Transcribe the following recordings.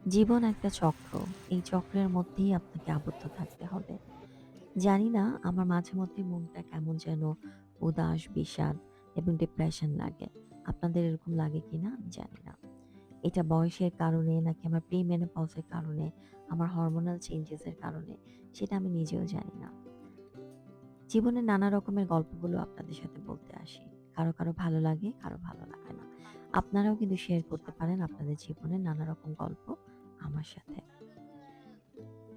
জীবন একটা চক্র। এই চক্রের মধ্যেই আপনাকে আবদ্ধ থাকতে হবে। জানি না আমার মাঝে মধ্যে মনটা কেমন যেন উদাস, বিষাদ এবং ডিপ্রেশন লাগে। আপনাদের এরকম লাগে কিনা আমি জানি না। এটা বয়সের কারণে নাকি আমার প্রি-মেনোপজ এর কারণে, আমার হরমোনাল চেঞ্জেস এর কারণে সেটা আমি নিজেও জানি না। জীবনের নানা রকমের গল্পগুলো আপনাদের সাথে বলতে আসি। কারো ভালো লাগে, কারো ভালো লাগে না। আপনারাও কিন্তু শেয়ার করতে পারেন আপনাদের জীবনের নানা রকম গল্প আমার সাথে।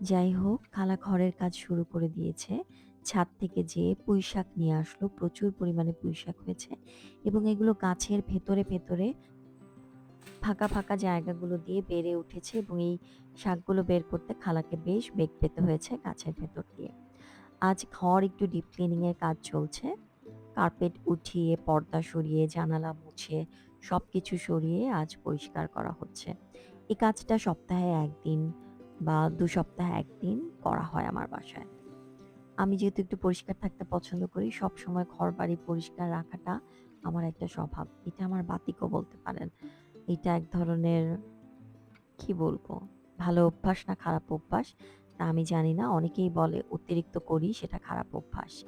যাই হোক, খালা ঘরের কাজ শুরু করে দিয়েছে। ছাদ থেকে যেয়ে পুঁইশাক নিয়ে আসলো। প্রচুর পরিমাণে পুঁইশাক হয়েছে এবং এগুলো গাছের ভেতরে ফাঁকা জায়গাগুলো দিয়ে বেড়ে উঠেছে এবং এই শাকগুলো বের করতে খালাকে বেশ বেগ পেতে হয়েছে গাছের ভেতর দিয়ে। আজ ঘর একটু ডিপ ক্লিনিং এর কাজ চলছে। কার্পেট উঠিয়ে, পর্দা সরিয়ে, জানালা মুছে সবকিছু সরিয়ে আজ পরিষ্কার করা হচ্ছে। এই কাজটা সপ্তাহে ১ দিন বা ২ সপ্তাহে ১ দিন করা হয় আমার বাসায়। আমি যেহেতু একটু পরিষ্কার থাকতে পছন্দ করি, সবসময় ঘরবাড়ি পরিষ্কার রাখাটা আমার একটা স্বভাব। এটা আমার বাতিকও বলতে পারেন। এটা এক ধরনের কি বলবো? ভালো অভ্যাস না খারাপ অভ্যাস তা আমি জানি না। অনেকেই বলে অতিরিক্ত করি সেটা খারাপ অভ্যাস।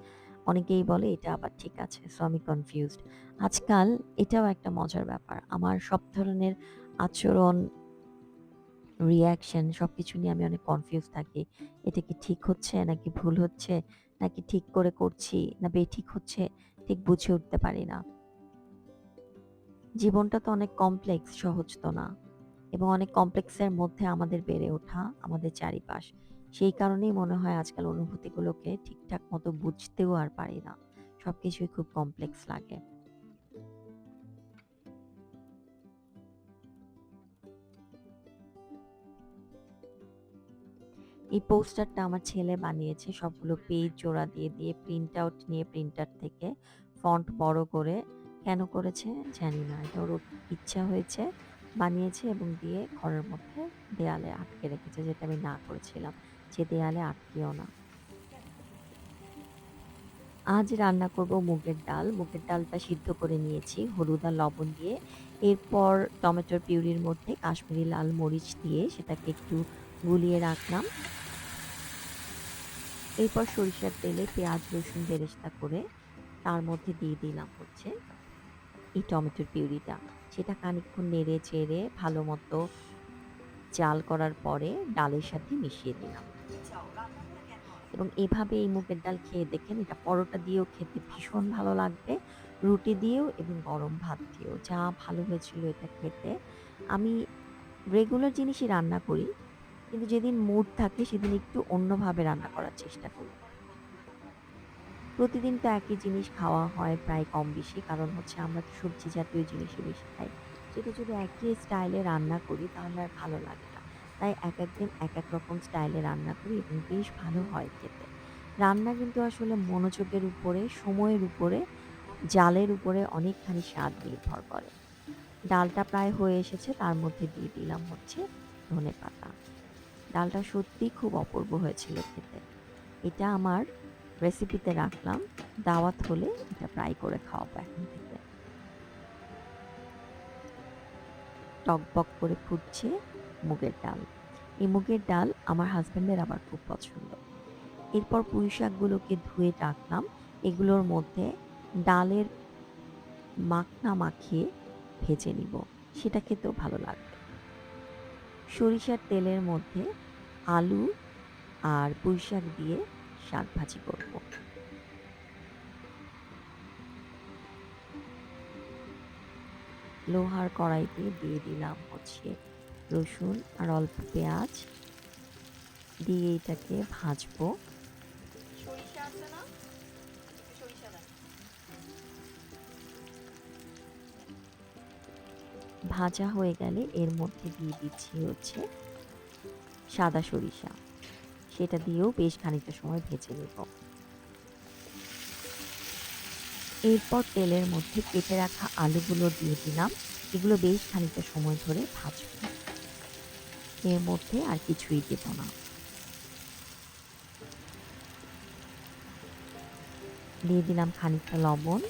অনেকেই বলে এটা আবার ঠিক আছে। সো আমি কনফিউজড। আজকাল এটাও একটা মজার ব্যাপার। আমার সব ধরনের আচরণ, রিঅ্যাকশন সবকিছু নিয়ে আমি অনেক কনফিউজ থাকি। এটা কি ঠিক হচ্ছে নাকি ভুল হচ্ছে? নাকি ঠিক করে করছি না বেঠিক হচ্ছে? ঠিক বুঝে উঠতে পারি না। জীবনটা তো অনেক কমপ্লেক্স, সহজ তো না। এবং অনেক কমপ্লেক্সের মধ্যে আমাদের বেড়ে ওঠা, আমাদের চারিপাশ। সেই কারণেই মনে হয় আজকাল অনুভূতিগুলোকে ঠিকঠাক মতো বুঝতেও আর পারি না। সবকিছুই খুব কমপ্লেক্স লাগে। এই পোস্টারটা আমার ছেলে বানিয়েছে সবগুলো পেজ জোড়া দিয়ে প্রিন্ট আউট নিয়ে প্রিন্টার থেকে ফন্ট বড় করে কেন করেছে জানি না। এটা ওর ইচ্ছা হয়েছে, বানিয়েছে এবং দিয়ে ঘরের মধ্যে দেয়ালে আটকে রেখেছে যেটা আমি না করেছিলাম যে দেয়ালে আটকিও না। আজ রান্না করব মুগের ডাল। মুগের ডালটা সিদ্ধ করে নিয়েছি হলুদ আর লবণ দিয়ে। এরপর টমেটোর পিউরির মধ্যে কাশ্মীরি লাল মরিচ দিয়ে সেটাকে একটু গুলিয়ে রাখলাম। এরপর সরিষার তেলে পেঁয়াজ রসুন বেরেস্তা করে তার মধ্যে দিয়ে দিলাম হচ্ছে এই টমেটোর পিউরিটা। সেটা খানিকক্ষণ নেড়ে চেড়ে ভালো মতো জাল করার পরে ডালের সাথে মিশিয়ে দিলাম। এবং এভাবে এই মুগের ডাল খেয়ে দেখেন, এটা পরোটা দিয়েও খেতে ভীষণ ভালো লাগবে, রুটি দিয়েও এবং গরম ভাত দিয়েও। যা ভালো হয়েছিল এটা খেতে। আমি রেগুলার জিনিসই রান্না করি, কিন্তু যেদিন মুড থাকে সেদিন একটু অন্যভাবে রান্না করার চেষ্টা করি। প্রতিদিন তো একই জিনিস খাওয়া হয় প্রায় কম বেশি, কারণ হচ্ছে আমরা তো সবজি জাতীয় জিনিসই বেশি খাই। সেটা যদি একই স্টাইলে রান্না করি তাহলে আর ভালো লাগে না। তাই এক দিন এক রকম স্টাইলে রান্না করি এবং বেশ ভালো হয় খেতে। রান্না কিন্তু আসলে মনোযোগের উপরে, সময়ের উপরে, জালের উপরে অনেকখানি স্বাদ নির্ভর করে। ডালটা প্রায় হয়ে এসেছে, তার মধ্যে দিয়ে দিলাম হচ্ছে ধনেপাতা। ডালটা সত্যিই খুব অপূর্ব হয়েছিল খেতে। এটা আমার রেসিপিতে রাখলাম। দাওয়াত হলে এটা ট্রাই করে খাওয়াবো এখন থেকে। টকবক করে ফুটছে মুগের ডাল। এই মুগের ডাল আমার হাসব্যান্ডের আবার খুব পছন্দ। এরপর পুঁই শাকগুলোকে ধুয়ে রাখলাম। এগুলোর মধ্যে ডালের মাখনা মাখিয়ে ভেজে নিব। সেটা খেতেও ভালো লাগবে। সরিষার তেলের মধ্যে আলু আর পুঁই শাক দিয়ে শাক ভাজি করব। লোহার কড়াইতে দিয়ে দিলাম হচ্ছে রসুন আর অল্প পেঁয়াজ দিয়ে এটাকে ভাজবো। সরিষা আছে না? একটু সরিষা দেন। ভাজা হয়ে গেলে এর মধ্যে দিয়ে দিচ্ছি হচ্ছে সাদা সরিষা। সেটা দিয়েও বেশ খানিকটা সময় ভেজে নেব। এরপর তেলের মধ্যে কেটে রাখা আলুগুলো দিয়ে দিলাম। এগুলো বেশ খানিকটা সময় ধরে ভাজবো। এর মধ্যে আর কিছুই দেব না। দিয়ে দিলাম খানিকটা লবণ।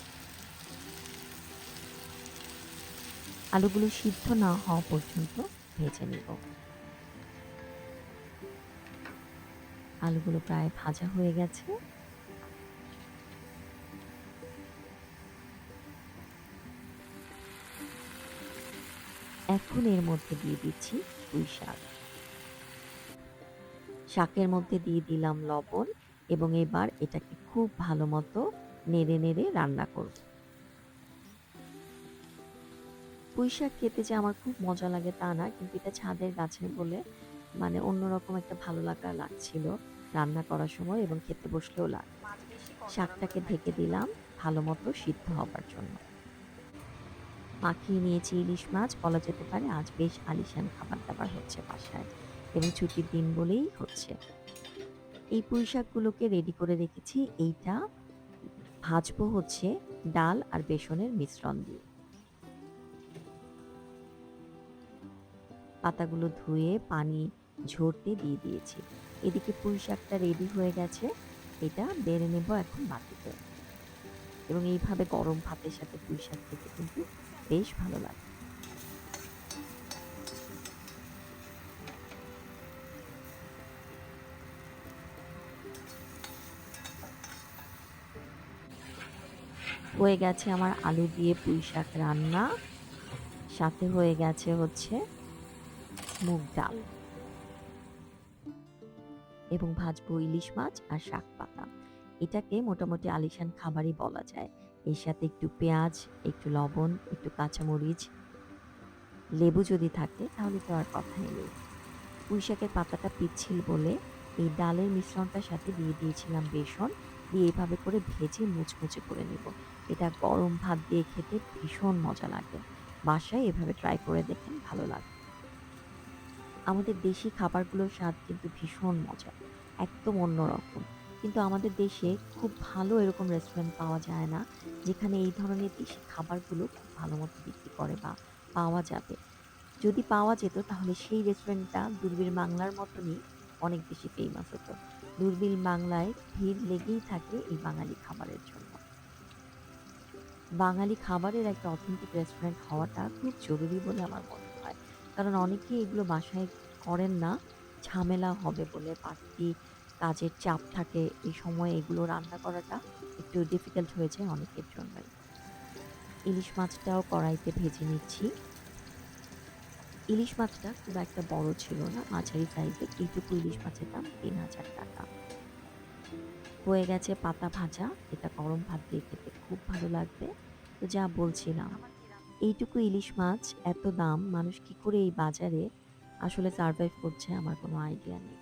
আলুগুলো সিদ্ধ না হওয়া পর্যন্ত ভেজে নেব। আলুগুলো প্রায় ভাজা হয়ে গেছে। এখন এর মধ্যে দিয়ে দিচ্ছি পুঁই শাক। শাকের মধ্যে দিয়ে দিলাম লবণ এবং এবার এটাকে খুব ভালো মতো নেড়ে নেড়ে রান্না করব। পুঁই শাক খেতে যে আমার খুব মজা লাগে তা না, কিন্তু এটা ছাদের গাছের বলে মানে অন্যরকম একটা ভালো লাগা লাগছিল রান্না করার সময় এবং খেতে বসলেও লাগে। মাছ বেশি কম রান্না শাকটাকে করে ঢেকে খাইতে। দিলাম ভালো মতো সিদ্ধ হবার জন্য। মাখিয়ে নিয়েছি ইলিশ মাছ, বলা যেতে পারে আজ বেশ আলিশান খাবার-দাবার হচ্ছে বাসায় এবং ছুটির দিন বলেই হচ্ছে। এই পুঁই শাকগুলোকে রেডি করে রেখেছি। এইটা ভাজবো হচ্ছে ডাল আর বেসনের মিশ্রণ দিয়ে। পাতাগুলো ধুয়ে পানি ঝরতে দিয়ে দিয়েছি। এদিকে পুঁই শাকটা রেডি হয়ে গেছে। এটা বেড়ে নেব এখন বাটিতে এবং এইভাবে গরম ভাতের সাথে পুঁই শাক খেতে কিন্তু বেশ ভালো লাগে। হয়ে গেছে আমার আলু দিয়ে পুঁই শাক রান্না, সাথে হয়ে গেছে হচ্ছে মুগ ডাল এবং ভাজবো ইলিশ মাছ আর শাক পাতা। এটাকে মোটামুটি আলিশান খাবারই বলা যায়। এর সাথে একটু পেঁয়াজ, একটু লবণ, একটু কাঁচামরিচ, লেবু যদি থাকে তাহলে তো আর কথাই নেই। পুঁই শাকের পাতাটা পিচ্ছিল বলে এই ডালের মিশ্রণটার সাথে দিয়ে দিয়েছিলাম বেসন, দিয়ে এভাবে করে ভেজে মুচমুচে করে নেব। এটা গরম ভাত দিয়ে খেতে ভীষণ মজা লাগে। বাসায় এভাবে ট্রাই করে দেখেন, ভালো লাগবে। আমাদের দেশি খাবারগুলোর স্বাদ কিন্তু ভীষণ মজার, একদম অন্যরকম। কিন্তু আমাদের দেশে খুব ভালো এরকম রেস্টুরেন্ট পাওয়া যায় না, যেখানে এই ধরনের দেশি খাবারগুলো খুব ভালো মতো বিক্রি করে বা পাওয়া যাবে। যদি পাওয়া যেত তাহলে সেই রেস্টুরেন্টটা দূরবীণ বাংলার মতনই অনেক বেশি ফেমাস হতো। দূরবীণ বাংলায় ভিড় লেগেই থাকে এই বাঙালি খাবারের জন্য। বাঙালি খাবারের একটা অথেন্টিক রেস্টুরেন্ট হওয়াটা খুব জরুরি বলে আমার মনে হয়। কারণ অনেকেই এগুলো বাসায় করেন না, ঝামেলা হবে বলে, বাড়তি কাজের চাপ থাকে। এই সময় এগুলো রান্না করাটা একটু ডিফিকাল্ট হয়ে যায় অনেকের জন্যই। ইলিশ মাছটাও কড়াইতে ভেজে নিচ্ছি। ইলিশ মাছটা খুব একটা বড় ছিল না, মাঝারি সাইজের। এইটুকু ইলিশ মাছের দাম ৩,০০০ টাকা। হয়ে গেছে পাতা ভাজা, এটা গরম ভাত দিয়ে খেতে খুব ভালো লাগবে। তো যা বলছিলাম, আমার কি রান্না? এইটুকু ইলিশ মাছ এত দাম, মানুষ কি করে এই বাজারে আসলে সারভাইভ করছে আমার কোনো আইডিয়া নেই।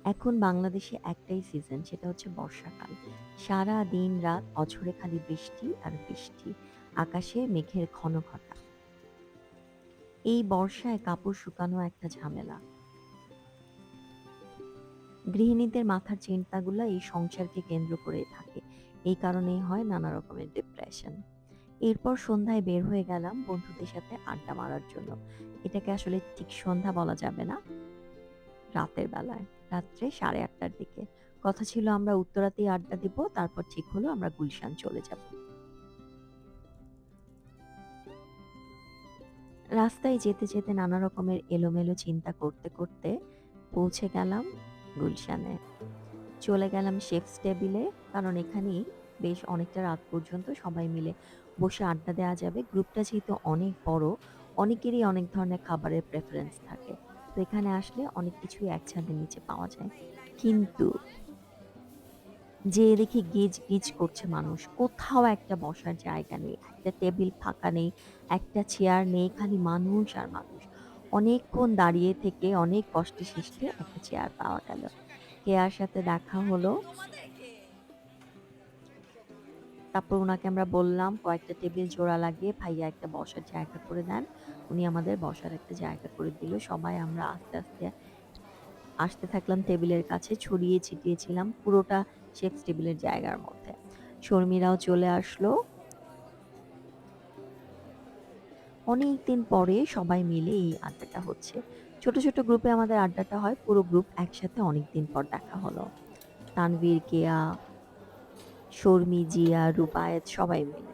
এখন বাংলাদেশে একটাই সিজন, সেটা হচ্ছে বর্ষাকাল। সারা দিন রাত অঝরে খালি বৃষ্টি আর বৃষ্টি, আকাশে মেঘের ঘন ঘটা। এই বর্ষায় কাপড় শুকানো একটা ঝামেলা। গৃহিণীদের মাথার চিন্তাগুলো এই সংসারকে কেন্দ্র করে থাকে। এই কারণেই হয় নানা রকমের ডিপ্রেশন। এরপর সন্ধ্যায় বের হয়ে গেলাম বন্ধুদের সাথে আড্ডা মারার জন্য। এটাকে আসলে ঠিক সন্ধ্যা বলা যাবে না, রাতের বেলায়, রাত্রে 8:30টার দিকে। কথা ছিল আমরা উত্তরাতেই আড্ডা দিব, তারপর ঠিক হলো আমরা গুলশান চলে যাব। রাস্তায় যেতে যেতে নানা রকমের এলোমেলো চিন্তা করতে করতে পৌঁছে গেলাম গুলশানে। চলে গেলাম শেফস টেবিলে, কারণ এখানেই বেশ অনেকটা রাত পর্যন্ত সবাই মিলে বসে আড্ডা দেওয়া যাবে। গ্রুপটা যেহেতু অনেক বড়, অনেকেরই অনেক ধরনের খাবারের প্রেফারেন্স থাকে। তো এখানে আসলে অনেক কিছুই এক ছাদের নিচে পাওয়া যায়। কিন্তু যেয়ে দেখি গিজ গিজ করছে মানুষ, কোথাও একটা বসার জায়গা নেই, একটা টেবিল ফাঁকা নেই, একটা চেয়ার নেই, খালি মানুষ আর মানুষ। অনেকক্ষণ দাঁড়িয়ে থেকে অনেক কষ্টে সৃষ্টে একটা চেয়ার পাওয়া গেল। কেয়ার সাথে দেখা হলো। তারপর উনাকে আমরা বললাম কয়েকটা টেবিল জোড়া লাগিয়ে ভাইয়া একটা বসার জায়গা করে দেন। উনি আমাদের বসার একটা জায়গা করে দিল। সবাই আমরা আস্তে আস্তে আসতে থাকলাম টেবিলের কাছে, ছড়িয়ে ছিটিয়েছিলাম পুরোটা শেফস টেবিলের জায়গার মধ্যে। শর্মিরাও চলে আসলো। অনেকদিন পরে সবাই মিলে এই আড্ডাটা হচ্ছে। ছোট ছোট গ্রুপে আমাদের আড্ডাটা হয়, পুরো গ্রুপ একসাথে অনেকদিন পর দেখা হলো। তানভীর, কেয়া, শর্মি, জিয়া, রুবায়েত সবাই মিলে।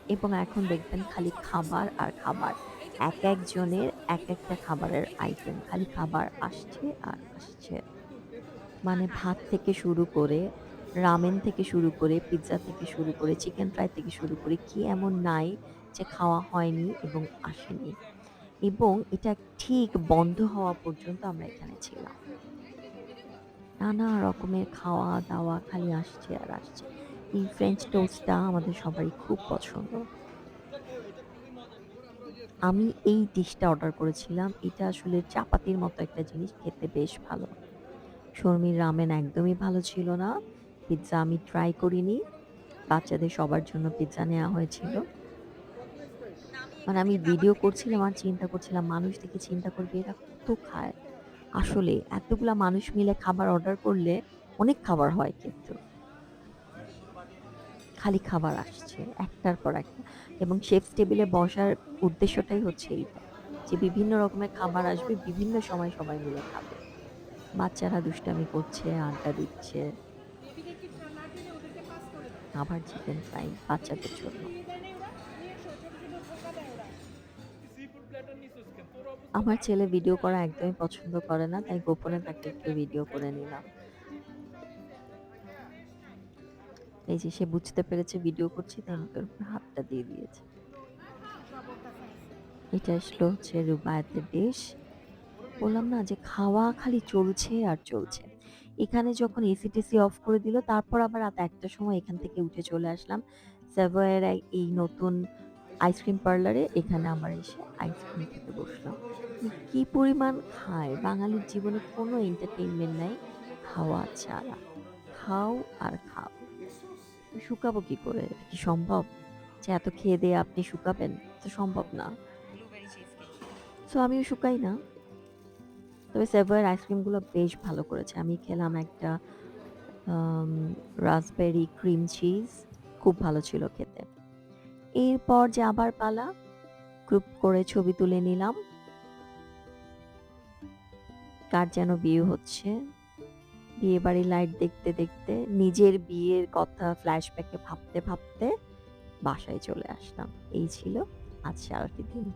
এবং এখন দেখবেন খালি খাবার আর খাবার। এক একজনের এক একটা খাবারের আইটেম, খালি খাবার আসছে আর আসছে। মানে ভাত থেকে শুরু করে, রামেন থেকে শুরু করে, পিজ্জা থেকে শুরু করে, চিকেন ফ্রাই থেকে শুরু করে কি এমন নাই যে খাওয়া হয়নি এবং আসেনি। এবং এটা ঠিক বন্ধ হওয়া পর্যন্ত আমরা এখানে ছিলাম। নানা রকমের খাওয়া-দাওয়া খালি আসছে আর আসছে। এই ফ্রেঞ্চ টোস্টটা আমাদের সবারই খুব পছন্দ। আমি এই ডিশটা অর্ডার করেছিলাম। এটা আসলে চাপাতির মতো একটা জিনিস, খেতে বেশ ভালো। শর্মির রামেন একদমই ভালো ছিল না। পিজ্জা আমি ট্রাই করিনি। বাচ্চাদের সবার জন্য পিজ্জা নেয়া হয়েছিল। না আমি মানে এখান আমি থেকে খাবার ভিডিও থেকে করছিলাম ট্রাই আর চিন্তা করছিলাম মানুষ দেখে চিন্তা করবে এরা কত খায়। আসলে এতগুলা মানুষ মিলে খাবার অর্ডার করলে অনেক খাবার হয় কিন্তু। খালি খাবার আসছে একটার পর একটা এবং শেফস টেবিলে বসার উদ্দেশ্যটাই হচ্ছে এইটা যে বিভিন্ন রকমের খাবার আসবে বিভিন্ন সময় সবাই মিলে খাবে। বাচ্চারা দুষ্টামি করছে, আড্ডা দিচ্ছে। আবার চিকেন ফ্রাই বাচ্চাদের জন্য। আমার ছেলে ভিডিও করা একদমই পছন্দ করে না, তাই গোপনে তাকে একটু ভিডিও করে নিলাম। এই যে সে বুঝতে পেরেছে ভিডিও করছি, তাই মুখের উপর হাতটা দিয়ে দিয়েছে। এটা আসলো হচ্ছে রুবায়াতের ডিশ। বললাম না যে খাওয়া খালি চলছে আর চলছে। এখানে যখন এসি টেসি অফ করে দিল তারপর আবার রাত ১টার সময় এখান থেকে উঠে চলে আসলাম স্যাভয়ের এই নতুন আইসক্রিম পার্লারে। এখানে আবার এসে আইসক্রিম খেতে বসলাম। মানে কি পরিমাণ খায়! বাঙালির জীবনে কোনো এন্টারটেইনমেন্ট নাই খাওয়া ছাড়া। খাও আর খাও। শুকাবো কি করে? এটা কি সম্ভব? যে এত খেয়ে দেয়ে আপনি শুকাবেন? তো সম্ভব না। Blueberry cheese cake. সো আমিও শুকাই না। তবে সেভয়ের আইসক্রিমগুলো বেশ ভালো করেছে। আমি খেলাম একটা আম রাসবেরি ক্রিম চিজ। খুব ভালো ছিল খেতে। এরপর যে আবার পালা, গ্রুপ করে ছবি তুলে নিলাম। কার যেন বিয়ে হচ্ছে। বিয়েবাড়ির লাইট দেখতে, দেখতে নিজের বিয়ের কথা ফ্ল্যাশব্যাকে ভাবতে, ভাবতে বাসায় চলে আসলাম। এই ছিল আজ সারাটি দিন।